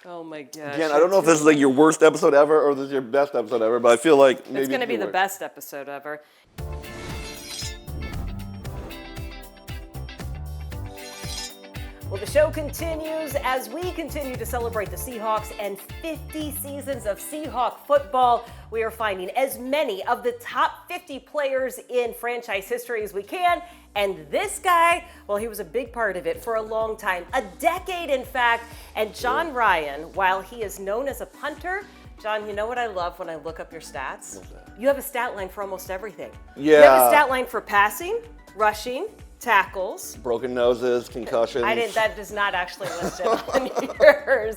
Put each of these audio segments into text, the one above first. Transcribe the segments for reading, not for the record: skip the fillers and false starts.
Oh my gosh. Again, I don't know if this is like your worst episode ever or this is your best episode ever, but I feel like maybe it's going to be the best episode ever. Well, the show continues as we continue to celebrate the Seahawks and 50 seasons of Seahawk football. We are finding as many of the top 50 players in franchise history as we can. And this guy, well, he was a big part of it for a long time, a decade in fact. And Jon Ryan, while he is known as a punter, John, you know what I love when I look up your stats? What's that? You have a stat line for almost everything. Yeah. You have a stat line for passing, rushing, tackles. Broken noses, concussions. That does not actually list it on yours.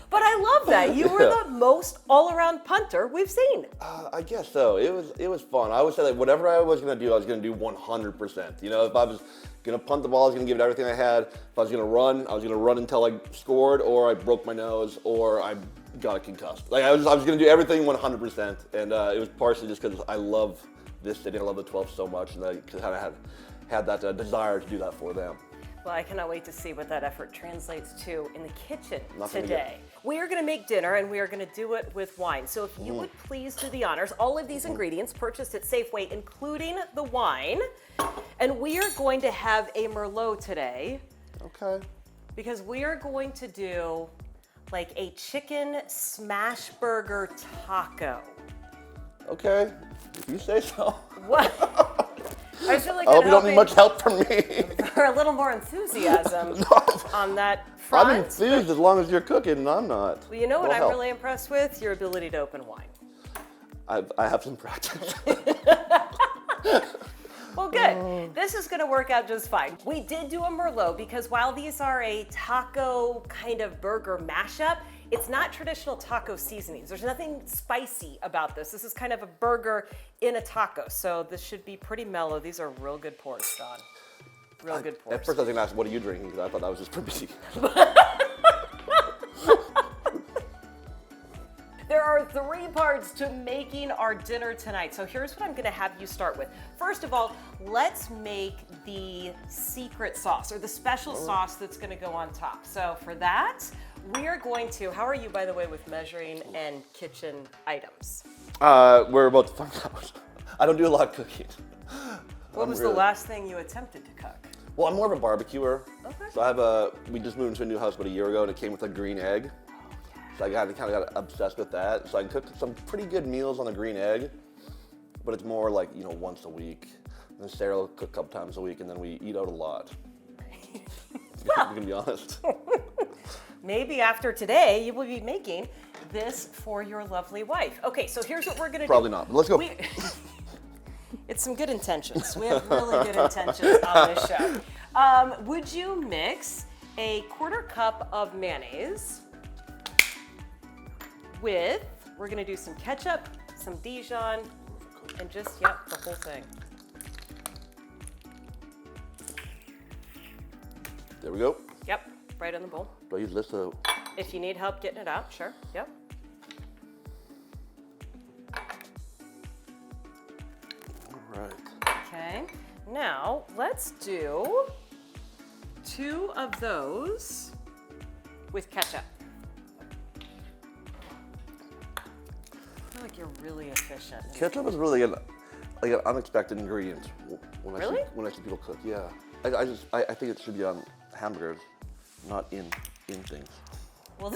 But I love that. You were the most all-around punter we've seen. I guess so. It was fun. I always said that whatever I was going to do, I was going to do 100%. You know, if I was going to punt the ball, I was going to give it everything I had. If I was going to run, I was going to run until I scored, or I broke my nose, or I got a concussed. Like I was going to do everything 100%, and it was partially just because I love this city. I love the 12 so much, and I kind of had that desire to do that for them. Well, I cannot wait to see what that effort translates to in the kitchen Nothing today. We are going to make dinner, and we are going to do it with wine. So if you would please do the honors, all of these ingredients purchased at Safeway, including the wine. And we are going to have a Merlot today. Okay. Because we are going to do like a chicken smash burger taco. Okay, if you say so. What? I feel like I hope you don't need much help from me. Or a little more enthusiasm on that front. I'm enthused as long as you're cooking and I'm not. Well, you know what I'm help. really impressed with? Your ability to open wine. I have some practice. Well, good. This is going to work out just fine. We did do a Merlot because while these are a taco kind of burger mashup, it's not traditional taco seasonings. There's nothing spicy about this. This is kind of a burger in a taco. So this should be pretty mellow. These are real good pours, Don. Real good pours. At first I was going to ask, what are you drinking? Because I thought that was just for me. There are 3 parts to making our dinner tonight. So here's what I'm gonna have you start with. First of all, let's make the secret sauce or the special sauce that's gonna go on top. So for that, we are going to, how are you by the way with measuring and kitchen items? We're about to find out. I don't do a lot of cooking. What was the last thing you attempted to cook? Well, I'm more of a barbecuer. Okay. So we just moved into a new house about a year ago and it came with a green egg. So I kind of got obsessed with that. So I can cook some pretty good meals on a green egg, but it's more like, once a week. And then Sarah will cook a couple times a week, and then we eat out a lot. I'm gonna be honest. Maybe after today, you will be making this for your lovely wife. Okay, so here's what we're gonna do. Probably not, but let's go. It's some good intentions. We have really good intentions on this show. Would you mix a 1/4 cup of mayonnaise with, we're gonna do some ketchup, some Dijon, and just, the whole thing. There we go. Yep, right in the bowl. Do I use this to... If you need help getting it out, sure, yep. All right. Okay, now let's do 2 of those with ketchup. I feel like you're really efficient. Ketchup is really an unexpected ingredient when I see people cook. Yeah, I think it should be on hamburgers, not in things. Well,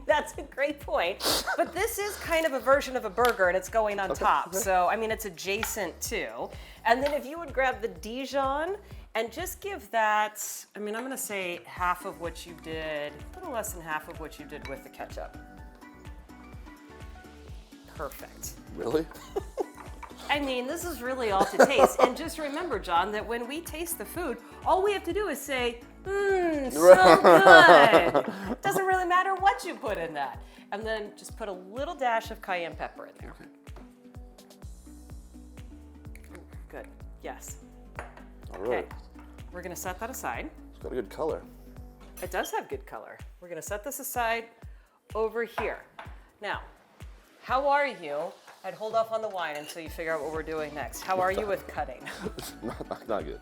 that's a great point. But this is kind of a version of a burger, and it's going on top. So, I mean, it's adjacent too. And then if you would grab the Dijon and just give that, I mean, I'm going to say half of what you did, a little less than half of what you did with the ketchup. Perfect. Really? I mean, this is really all to taste. And just remember, John, that when we taste the food, all we have to do is say, so good. It doesn't really matter what you put in that. And then just put a little dash of cayenne pepper in there. Ooh, good, yes. All right. Okay, we're gonna set that aside. It's got a good color. It does have good color. We're gonna set this aside over here. Now, how are you? I'd hold off on the wine until you figure out what we're doing next. How are you with cutting? not good.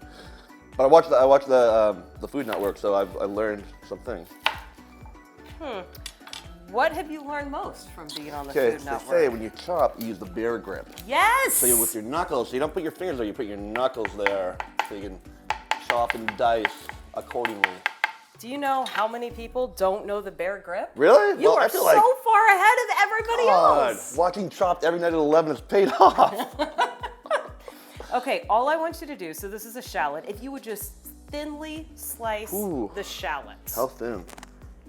But I watched the Food Network, so I learned some things. What have you learned most from being on the Okay, Food they Network? say when you chop, you use the bear grip. Yes! So with your knuckles, so you don't put your fingers there, you put your knuckles there so you can chop and dice accordingly. Do you know how many people don't know the bear grip? Really? You Well, are I feel so like, far ahead of everybody else. watching Chopped every night at 11 has paid off. Okay, all I want you to do, so this is a shallot, if you would just thinly slice the shallots. How thin?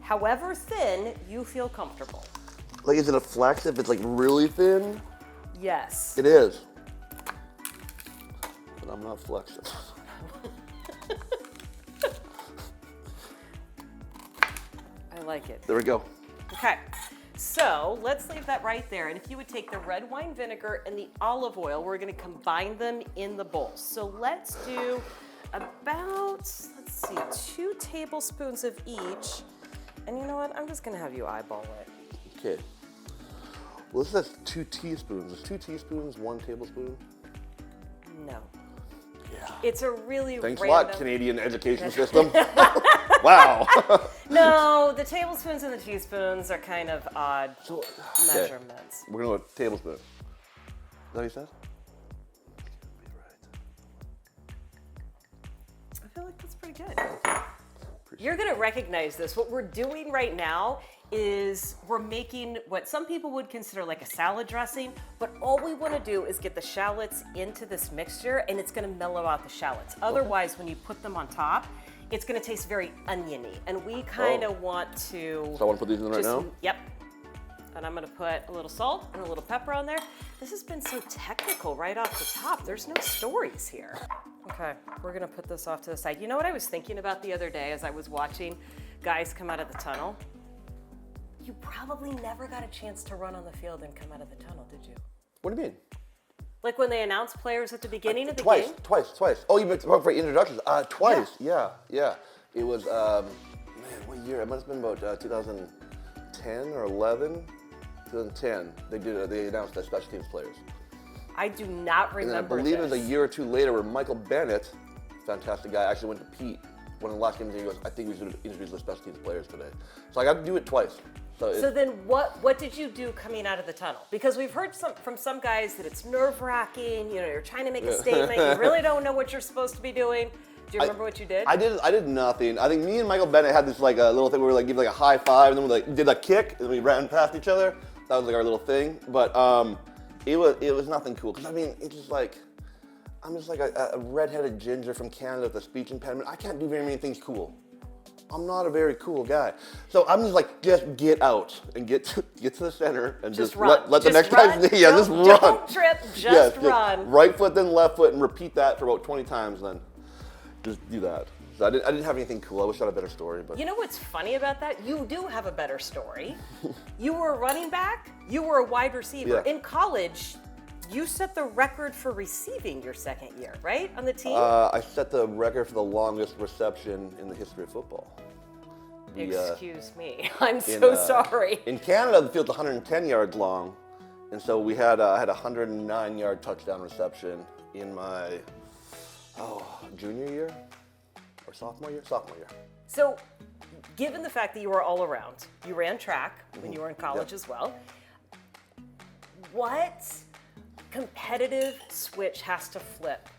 However thin you feel comfortable. Like, is it a flex if it's like really thin? Yes. It is. But I'm not flexing. I like it. There we go. Okay, so let's leave that right there. And if you would take the red wine vinegar and the olive oil, we're gonna combine them in the bowl. So let's do about, let's see, 2 tablespoons of each. And you know what, I'm just gonna have you eyeball it. Okay. Well, this says 2 teaspoons. Is 2 teaspoons 1 tablespoon? No. Yeah. It's a really Thanks random... a lot, Canadian education system. Wow. No, the tablespoons and the teaspoons are kind of odd measurements. We're gonna go with tablespoon. Is that what you said? I feel like that's pretty good. You're gonna recognize this. What we're doing right now is we're making what some people would consider like a salad dressing, but all we wanna do is get the shallots into this mixture and it's gonna mellow out the shallots. Otherwise, when you put them on top, it's gonna taste very oniony. And we kind of want to... So I wanna put these in right now? Yep. And I'm gonna put a little salt and a little pepper on there. This has been so technical right off the top. There's no stories here. Okay, we're gonna put this off to the side. You know what I was thinking about the other day as I was watching guys come out of the tunnel? You probably never got a chance to run on the field and come out of the tunnel, did you? What do you mean? Like when they announce players at the beginning of the Twice. game? Twice. Oh, you meant for introductions? Twice. Yeah. It was, man, what year? It must have been about 2010 or 11. 2010. They announced their special teams players. I do not remember And then I believe this. it was a year or 2 later where Michael Bennett, fantastic guy, actually went to Pete. One of the last games, he goes, I think we should introduce the special teams players today. So I got to do it twice. So then what did you do coming out of the tunnel? Because we've heard from some guys that it's nerve-wracking, you know, you're trying to make a statement, you really don't know what you're supposed to be doing. Do you remember what you did? I did nothing. I think me and Michael Bennett had this like a little thing where we like give like a high five and then we like did a kick and then we ran past each other. That was like our little thing. But it was nothing cool. Cause I mean, it's just like, I'm just like a redheaded ginger from Canada with a speech impediment. I can't do very many things cool. I'm not a very cool guy. So I'm just like, just get out and get to the center and just run. let the Just next run. guy, yeah, just run. Don't trip, just run. Right foot, then left foot, and repeat that for about 20 times, then just do that. So I didn't have anything cool. I wish I had a better story, but. You know what's funny about that? You do have a better story. You were a running back, you were a wide receiver. Yeah. In college, you set the record for receiving your second year, right, on the team? I set the record for the longest reception in the history of football. Excuse me, I'm so sorry. In Canada, the field's 110 yards long, and so I had a 109-yard touchdown reception in my junior year or sophomore year. So, given the fact that you were all around, you ran track when you were in college as well. What competitive switch has to flip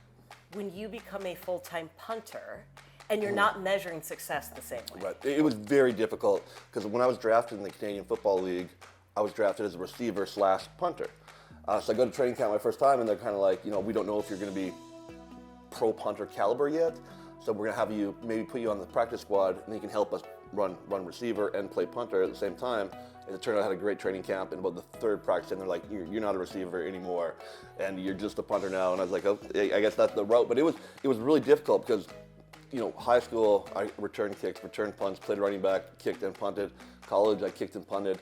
when you become a full-time punter and you're not measuring success the same way? Right. It was very difficult because when I was drafted in the Canadian Football League, I was drafted as a receiver/punter. So I go to training camp my first time, and they're kind of like, we don't know if you're going to be pro punter caliber yet. So we're going to have you maybe put you on the practice squad, and you can help us run receiver and play punter at the same time. And it turned out I had a great training camp, and about the third practice, and they're like, you're not a receiver anymore, and you're just a punter now. And I was like, oh, I guess that's the route. But it was really difficult because, high school, I returned kicks, returned punts, played running back, kicked and punted. College, I kicked and punted,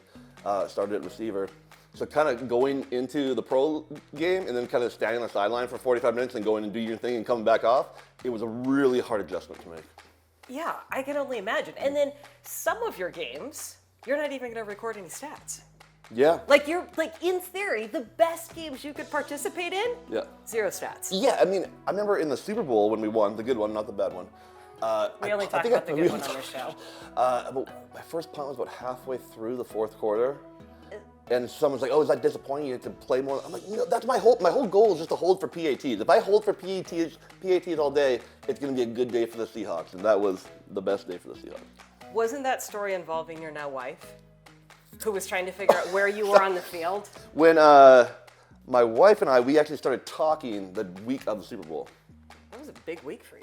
started at receiver. So kind of going into the pro game and then kind of standing on the sideline for 45 minutes and going and do your thing and coming back off, it was a really hard adjustment to make. Yeah, I can only imagine. And then some of your games, you're not even going to record any stats. Yeah. Like in theory, the best games you could participate in, 0 stats. Yeah, I mean, I remember in the Super Bowl when we won, the good one, not the bad one, We only talk about the good one on the show. My first punt was about halfway through the fourth quarter. And someone's like, "Oh, is that disappointing? You have to play more." I'm like, "No, that's my whole goal is just to hold for PATs. If I hold for PATs all day, it's going to be a good day for the Seahawks." And that was the best day for the Seahawks. Wasn't that story involving your now wife, who was trying to figure out where you were on the field? When my wife and we actually started talking the week of the Super Bowl. That was a big week for you.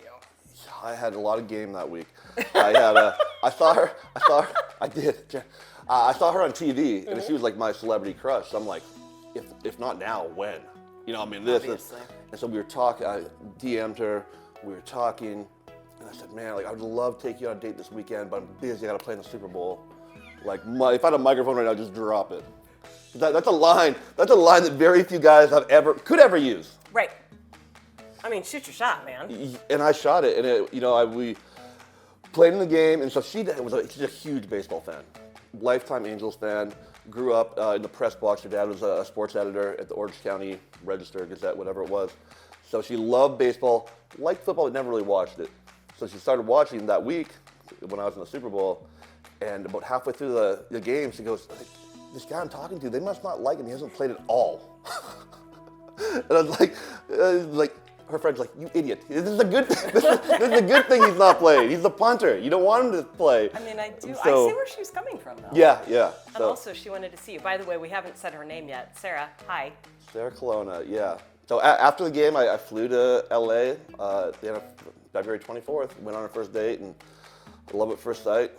I had a lot of game that week. I saw her. I did. I saw her on TV, and she was like my celebrity crush. So I'm like, if not now, when? You know, I mean, this is. And so we were talking. I DM'd her. We were talking, and I said, "Man, like, I would love to take you on a date this weekend, but I'm busy. I got to play in the Super Bowl. Like, if I had a microphone right now, just drop it." That's a line. That's a line that very few guys could ever use. Right. I mean, shoot your shot, man. And I shot it, and we played in the game, and so she's a huge baseball fan, lifetime Angels fan. Grew up in the press box. Her dad was a sports editor at the Orange County Register, Gazette, whatever it was. So she loved baseball, liked football, but never really watched it. So she started watching that week when I was in the Super Bowl, and about halfway through the game, she goes, "This guy I'm talking to, they must not like him. He hasn't played at all." And I was like. Her friend's like, "You idiot! This is a good thing he's not playing. He's the punter. You don't want him to play." I mean, I do. I see where she's coming from, though. Yeah. And also, she wanted to see you. By the way, we haven't said her name yet. Sarah, hi. Sarah Colonna, yeah. So after the game, I flew to LA at the end of February 24th. Went on our first date, and love at first sight.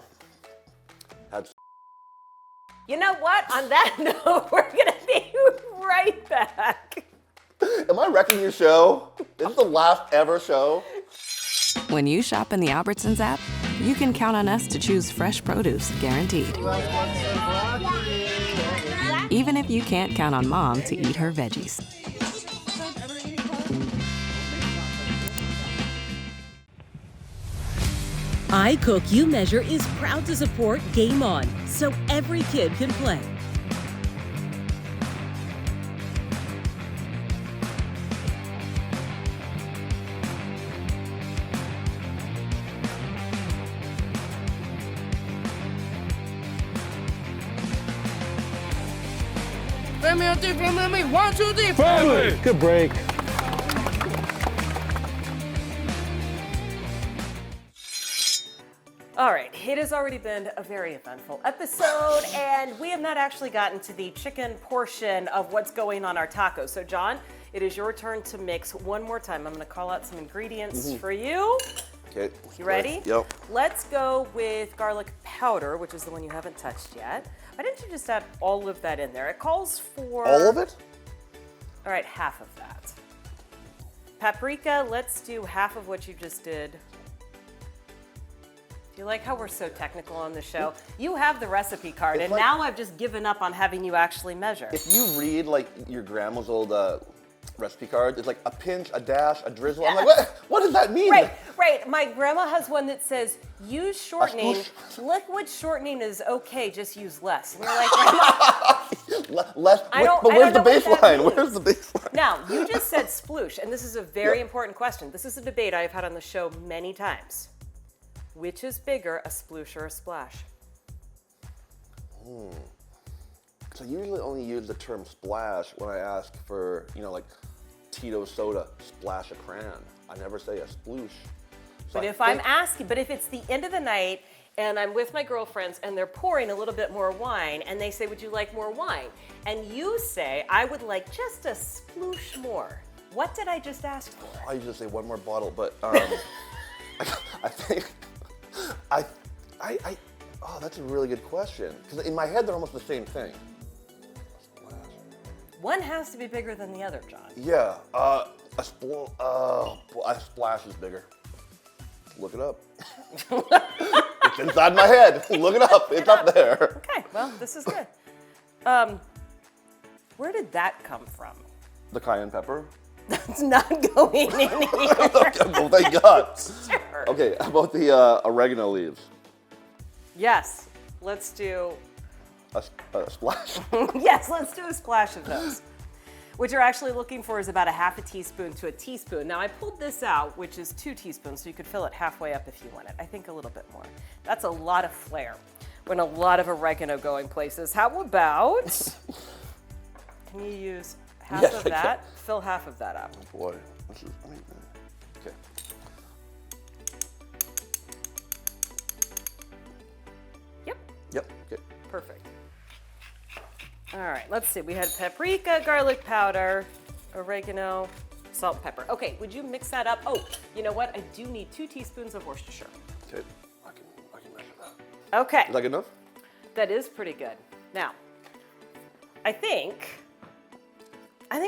You know what? On that note, we're gonna be right back. Am I wrecking your show? This is the last ever show. When you shop in the Albertsons app, you can count on us to choose fresh produce, guaranteed. Even if you can't count on Mom to eat her veggies. I Cook, You Measure is proud to support Game On, so every kid can play. Family, 1, 2, 3, family. Good break. All right, it has already been a very eventful episode, and we have not actually gotten to the chicken portion of what's going on our tacos. So, John, it is your turn to mix one more time. I'm going to call out some ingredients for you. Okay. You ready? Yep. Let's go with garlic powder, which is the one you haven't touched yet. Why didn't you just add all of that in there? It calls for... All of it? All right, half of that. Paprika, let's do half of what you just did. Do you like how we're so technical on the show? You have the recipe card, and now I've just given up on having you actually measure. If you read like your grandma's old recipe card, it's like a pinch, a dash, a drizzle. I'm like, what does that mean? Right. My grandma has one that says, use shortening. Liquid shortening is okay, just use less. And you're like, Grandma, less, but where's the baseline? Where's the baseline? Now, you just said sploosh, and this is a very important question. This is a debate I've had on the show many times. Which is bigger, a sploosh or a splash? So I usually only use the term splash when I ask for, like Tito's soda, splash a crayon. I never say a sploosh. So but if it's the end of the night and I'm with my girlfriends and they're pouring a little bit more wine and they say, would you like more wine? And you say, I would like just a sploosh more. What did I just ask for? I usually say one more bottle, but I think, oh, that's a really good question. Because in my head, they're almost the same thing. One has to be bigger than the other, John. Yeah, a splash is bigger. Look it up. It's inside my head. Look it up. It's up there. Okay, well, this is good. Where did that come from? The cayenne pepper. That's not going in here. Well, thank God. Sure. Okay, how about the oregano leaves? Yes, let's do... A splash. Yes, let's do a splash of those. What you're actually looking for is about a half a teaspoon to a teaspoon. Now I pulled this out, which is 2 teaspoons, so you could fill it halfway up if you want it. I think a little bit more. That's a lot of flair. When a lot of oregano going places. How about, can you use half Yes, of I that? can. Fill half of that up. Boy, this is, okay. Yep, Yep, okay. perfect. All right, let's see. We had paprika, garlic powder, oregano, salt, and pepper. Okay, would you mix that up? Oh, you know what? I do need 2 teaspoons of Worcestershire. Okay, I can measure that. Okay. Is that good enough? That is pretty good. Now, I think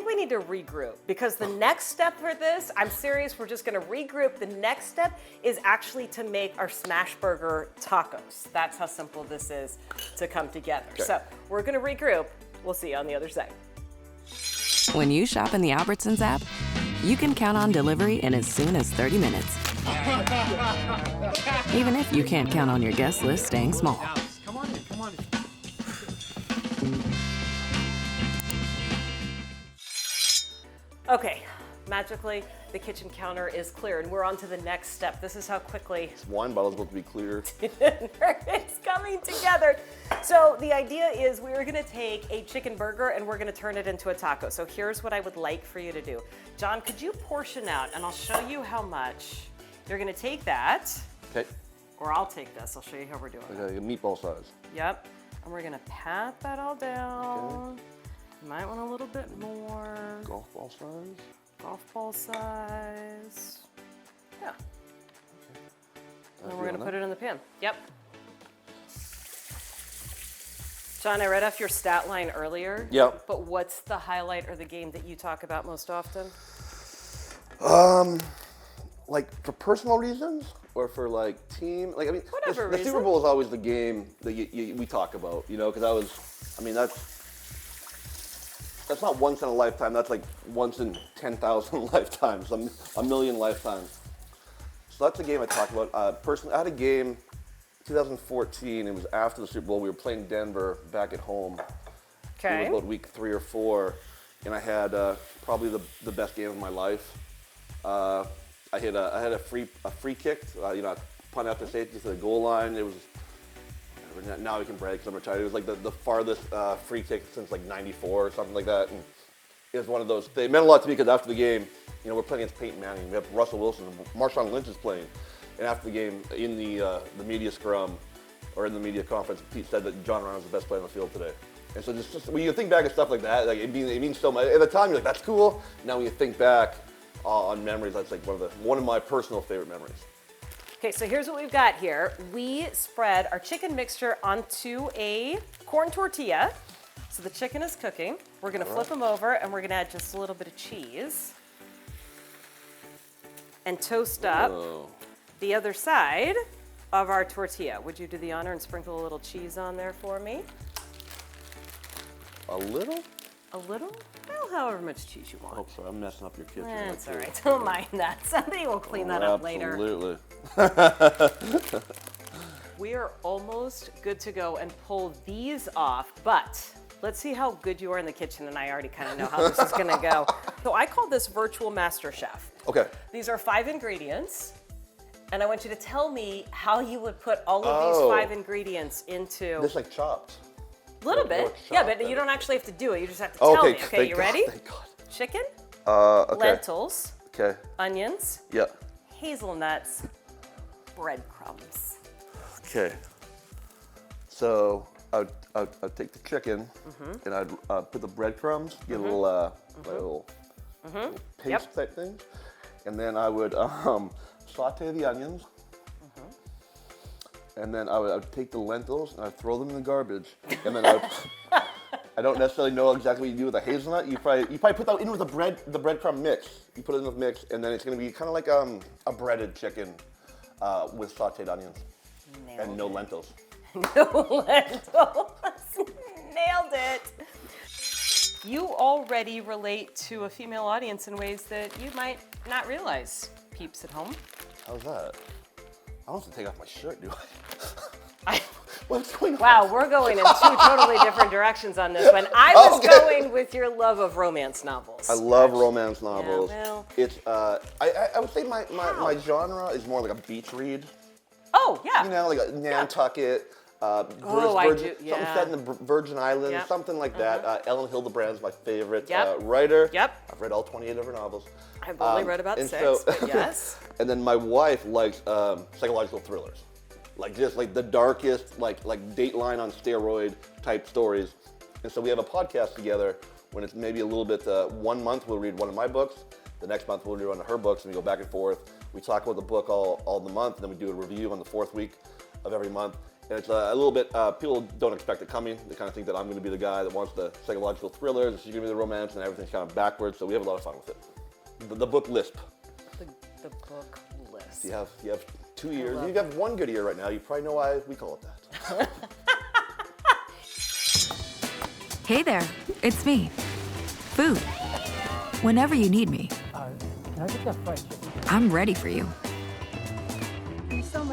we need to regroup because the next step for this, I'm serious, we're just gonna regroup. The next step is actually to make our smash burger tacos. That's how simple this is to come together. Okay. So we're gonna regroup. We'll see you on the other side. When you shop in the Albertsons app, you can count on delivery in as soon as 30 minutes. Even if you can't count on your guest list staying small. Come on in, come on in. Okay, magically, the kitchen counter is clear and we're on to the next step. This is how quickly This wine bottle's supposed to be clear. it's coming together. So the idea is we are gonna take a chicken burger and we're gonna turn it into a taco. So here's what I would like for you to do. John, could you portion out and I'll show you how much. You're gonna take that, Okay, or I'll take this. I'll show you how we're doing it. okay, meatball size. Yep, and we're gonna pat that all down. You might want a little bit more. Golf ball size. Golf ball size. Yeah. And then we're good gonna enough? put it in the pan. Yep. John, I read off your stat line earlier. Yep. But what's the highlight or the game that you talk about most often? Like for personal reasons or for like team? Like I mean, Whatever the Super reason. Bowl is always the game that we talk about, you know, because that's not once in a lifetime. That's like once in 10,000 lifetimes, a million lifetimes. So that's the game I talk about. Personally, I had a game 2014. It was after the Super Bowl. We were playing Denver back at home. It Okay. was about week 3 or 4, and I had probably the best game of my life. I had a free kick. You know, I punt after safety to the goal line. It was. Now we can brag because I'm retired. It was like the farthest free kick since like '94 or something like that. And it was one of those. It meant a lot to me because after the game, you know, we're playing against Peyton Manning. We have Russell Wilson, Marshawn Lynch is playing, and after the game, in the media scrum or in the media conference, Pete said that Jon Ryan was the best player on the field today. And so just when you think back at stuff like that, like it means so much. At the time, you're like, that's cool. Now when you think back on memories, that's like one of my personal favorite memories. Okay, so here's what we've got here. We spread our chicken mixture onto a corn tortilla. So the chicken is cooking. We're gonna flip them over and we're gonna add just a little bit of cheese. And toast up the other side of our tortilla. Would you do the honor and sprinkle a little cheese on there for me? A little? A little? Well, however much cheese you want. Oh, sorry, I'm messing up your kitchen. That's all right, don't mind that. Somebody will clean that up later. Absolutely. We are almost good to go and pull these off, but let's see how good you are in the kitchen, and I already kind of know how this is gonna go. So I call this virtual master chef. Okay. These are 5 ingredients, and I want you to tell me how you would put all of these 5 ingredients into This like chopped. a little bit. more Yeah, chopped but you don't actually have to do it. You just have to tell me. Okay, thank you God, ready? Thank God. Chicken, Okay. lentils, Okay. onions, Yeah. hazelnuts, breadcrumbs. Okay. So I'd take the chicken and I'd put the breadcrumbs, get a little paste type thing, and then I would saute the onions, and then I would take the lentils and I'd throw them in the garbage, and then I don't necessarily know exactly what you do with a hazelnut. You probably put that in with the breadcrumb mix. You put it in the mix, and then it's gonna be kind of like a breaded chicken with sauteed onions and no lentils. No lentils. Nailed it. You already relate to a female audience in ways that you might not realize, peeps at home. How's that? I don't have to take off my shirt, do I? What's going on? Wow, we're going in two totally different directions on this one. I was going with your love of romance novels. I love romance novels. Yeah, well. It's I would say my genre is more like a beach read. Oh, yeah. You know, like a Nantucket, Virgin, something set in the Virgin Islands, Yep. something like that. Ellen Hildebrand's my favorite Yep. writer. Yep. I've read all 28 of her novels. I've only read about and 6, so- but yes. And then my wife likes psychological thrillers, like just like the darkest, like Dateline on steroid type stories. And so we have a podcast together when it's maybe a little bit. 1 month we'll read one of my books, the next month we'll read one of her books, and we go back and forth. We talk about the book all the month, and then we do a review on the 4th week of every month. And it's a little bit, people don't expect it coming. They kind of think that I'm going to be the guy that wants the psychological thrillers, and she's going to be the romance, and everything's kind of backwards. So we have a lot of fun with it. The Book Lisp. The Book Lisp. You have 2 years. You have 1 good year right now. You probably know why we call it that. Hey there, it's me. Food. Whenever you need me, Can I get that fried chicken? I'm ready for you.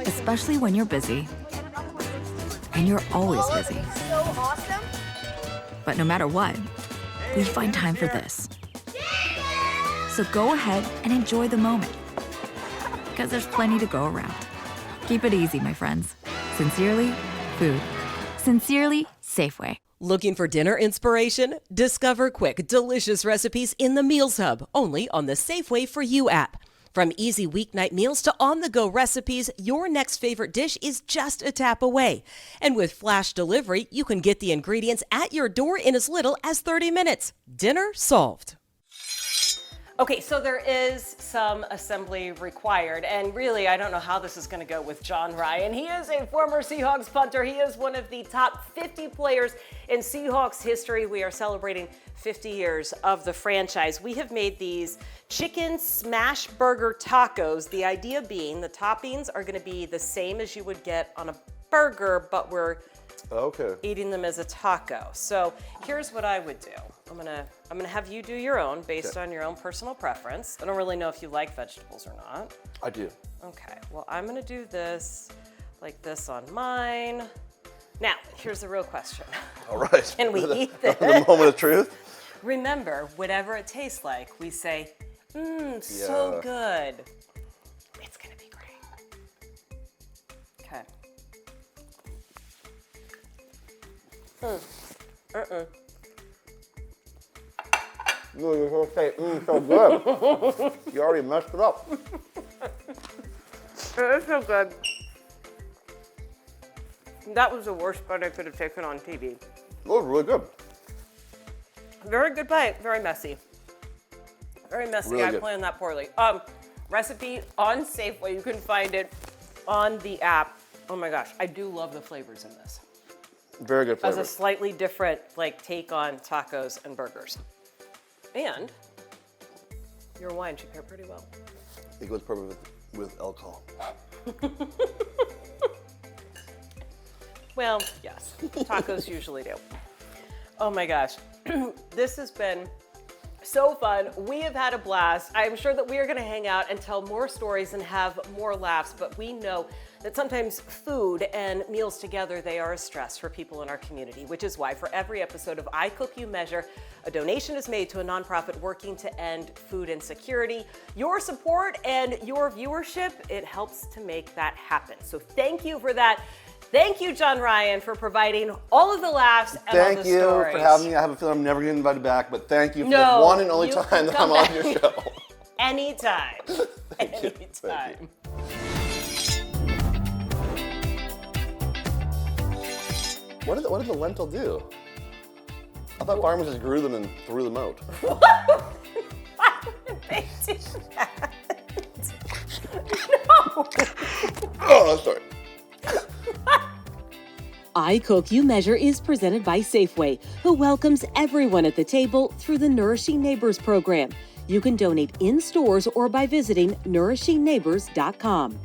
Especially when you're busy. And you're always busy. So awesome. But no matter what, we find time for this. So go ahead and enjoy the moment. Because there's plenty to go around. Keep it easy, my friends. Sincerely, food. Sincerely, Safeway. Looking for dinner inspiration? Discover quick, delicious recipes in the Meals Hub, only on the Safeway for You app. From easy weeknight meals to on-the-go recipes, your next favorite dish is just a tap away. And with flash delivery, you can get the ingredients at your door in as little as 30 minutes. Dinner solved. Okay, so there is some assembly required, and really, I don't know how this is going to go with Jon Ryan. He is a former Seahawks punter. He is one of the top 50 players in Seahawks history. We are celebrating 50 years of the franchise. We have made these chicken smash burger tacos. The idea being the toppings are going to be the same as you would get on a burger, but we're eating them as a taco. So here's what I would do. I'm gonna have you do your own based on your own personal preference. I don't really know if you like vegetables or not. I do. Okay, well, I'm gonna do this like this on mine. Now, here's the real question. All right. Can we eat this? The moment of truth. Remember, whatever it tastes like, we say, so good. It's gonna be great. Okay. You're going to say, so good. You already messed it up. It is so good. That was the worst bite I could have taken on TV. It was really good. Very good bite, very messy. Very messy, Really I good. planned that poorly. Recipe on Safeway, you can find it on the app. Oh my gosh, I do love the flavors in this. Very good As flavor. a slightly different take on tacos and burgers. And your wine should pair pretty well. It goes perfect with alcohol. Well, yes, tacos usually do. Oh my gosh, this has been so fun. We have had a blast. I'm sure that we are gonna hang out and tell more stories and have more laughs, but we know that sometimes food and meals together, they are a stress for people in our community, which is why for every episode of I Cook, You Measure, a donation is made to a nonprofit working to end food insecurity. Your support and your viewership, it helps to make that happen. So thank you for that. Thank you, Jon Ryan, for providing all of the laughs and all the Thank you stories. for having me. I have a feeling I'm never getting invited back, but thank you for No, the one and only you time can that come I'm on back. your show. Anytime. Thank you. Anytime. What did the lentil do? I thought farmers just grew them and threw them out. Why would they do that? No. Oh, sorry. I Cook, You Measure is presented by Safeway, who welcomes everyone at the table through the Nourishing Neighbors program. You can donate in stores or by visiting nourishingneighbors.com.